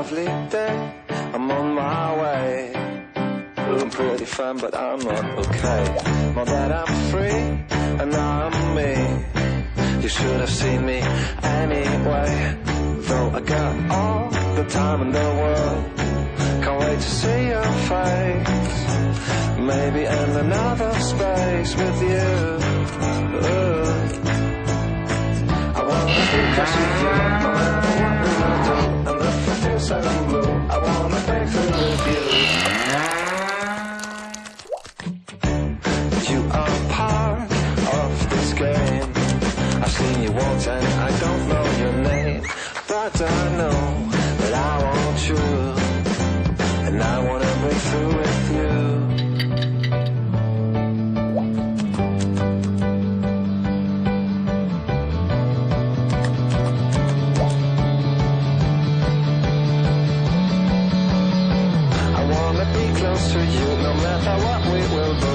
lovely day. I'm on my way. I'm pretty fine, but I'm not okay. Now that I'm free, and now I'm me. You should have seen me anyway. Though I got all the time in the world, can't wait to see your face. Maybe in another space with you. I wanna be close with you, no matter what we will do. And if I feel so blue, I wanna break through with you. You are part of this game. I've seen you once and I don't know your name, but I know that I want you, and I wanna break through with you. I wanna be close to you, no matter what we will do.